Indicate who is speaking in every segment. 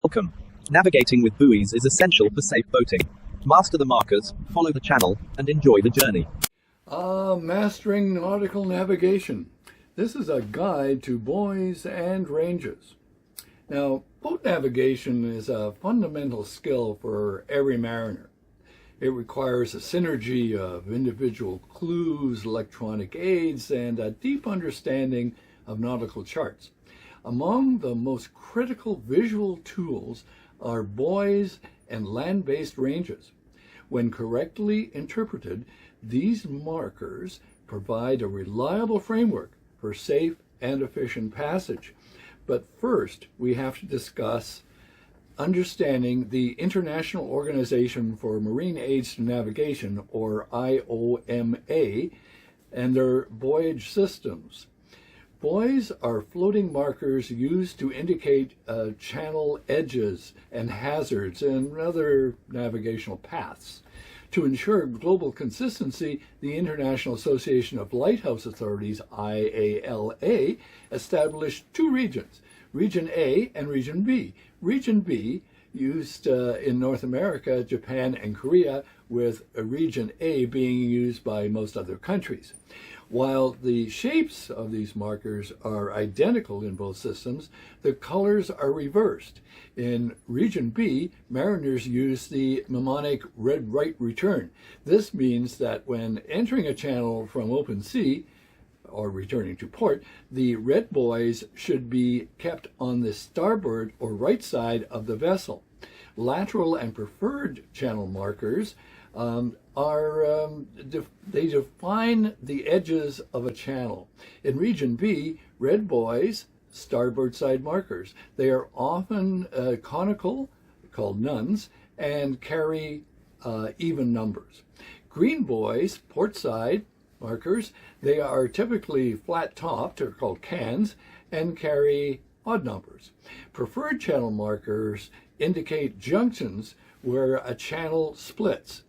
Speaker 1: Welcome. Navigating with buoys is essential for safe boating. Master the markers, follow the channel, and enjoy the journey.
Speaker 2: Mastering nautical navigation. This is a guide to buoys and ranges. Now, boat navigation is a fundamental skill for every mariner. It requires a synergy of individual clues, electronic aids, and a deep understanding of nautical charts. Among the most critical visual tools are buoys and land-based ranges. When correctly interpreted, these markers provide a reliable framework for safe and efficient passage. But first, we have to discuss understanding the International Organization for Marine Aids to Navigation, or IOMA, and their buoyage systems. Buoys are floating markers used to indicate channel edges and hazards and other navigational paths. To ensure global consistency, the International Association of Lighthouse Authorities, IALA, established two regions, Region A and Region B. Region B used in North America, Japan, and Korea, with Region A being used by most other countries. While the shapes of these markers are identical in both systems, the colors are reversed. In Region B, mariners use the mnemonic red right return. This means that when entering a channel from open sea, or returning to port, the red buoys should be kept on the starboard or right side of the vessel. Lateral and preferred channel markers they define the edges of a channel. In Region B, red buoys, starboard side markers. They are often conical, called nuns, and carry even numbers. Green buoys, port side markers, they are typically flat-topped, or called cans, and carry odd numbers. Preferred channel markers indicate junctions where a channel splits.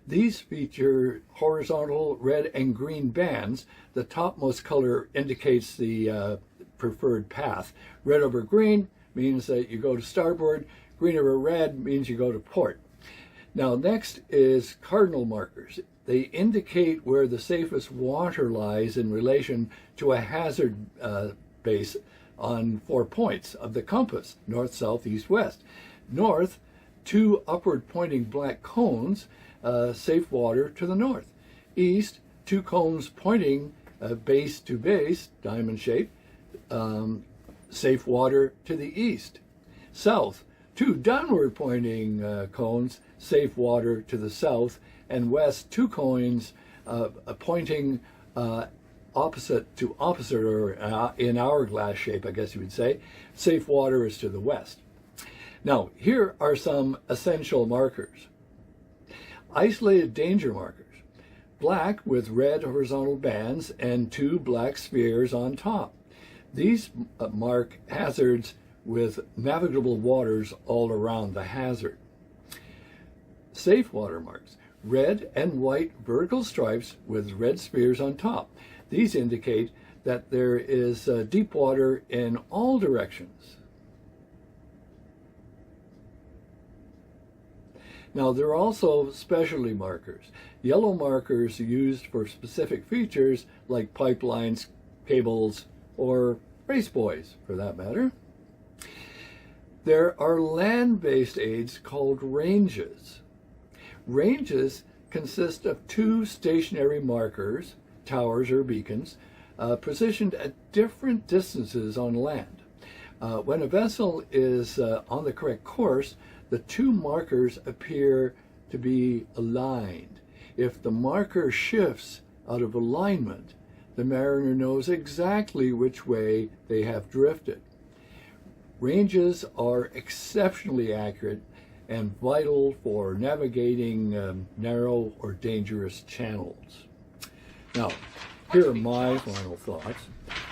Speaker 2: These feature horizontal red and green bands. The topmost color indicates the preferred path. Red over green means that you go to starboard. Green over red means you go to port. Now, next is cardinal markers. They indicate where the safest water lies in relation to a hazard base on 4 points of the compass, north, south, east, west. North, two upward pointing black cones, safe water to the north. East, two cones pointing base to base, diamond shape, safe water to the east. South, two downward pointing cones, safe water to the south. And west, two cones pointing opposite to opposite, or in hourglass shape, I guess you would say. Safe water is to the west. Now, here are some essential markers. Isolated danger markers. Black with red horizontal bands and two black spheres on top. These mark hazards with navigable waters all around the hazard. Safe water marks. Red and white vertical stripes with red spheres on top. These indicate that there is deep water in all directions. Now, there are also specialty markers. Yellow markers used for specific features like pipelines, cables, or race buoys, for that matter. There are land-based aids called ranges. Ranges consist of two stationary markers, towers or beacons, positioned at different distances on land. When a vessel is on the correct course, the two markers appear to be aligned. If the marker shifts out of alignment, the mariner knows exactly which way they have drifted. Ranges are exceptionally accurate and vital for navigating narrow or dangerous channels. Now, here are my final thoughts.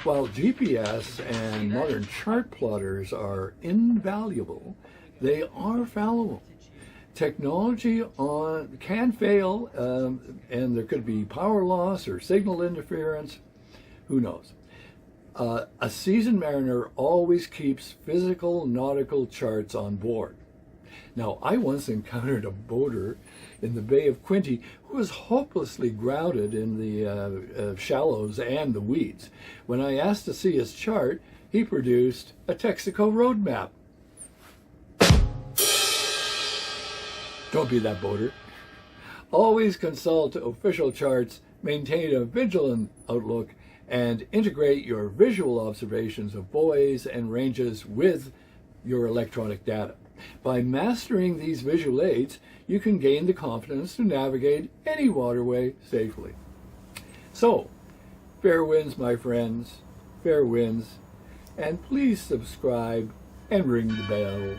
Speaker 2: While GPS and modern chart plotters are invaluable, they are fallible. Technology can fail, and there could be power loss or signal interference. Who knows? A seasoned mariner always keeps physical nautical charts on board. Now, I once encountered a boater in the Bay of Quinte who was hopelessly grounded in the shallows and the weeds. When I asked to see his chart, he produced a Texaco road map. Don't be that boater. Always consult official charts, maintain a vigilant outlook, and integrate your visual observations of buoys and ranges with your electronic data. By mastering these visual aids, you can gain the confidence to navigate any waterway safely. So, fair winds, my friends, fair winds, and please subscribe and ring the bell.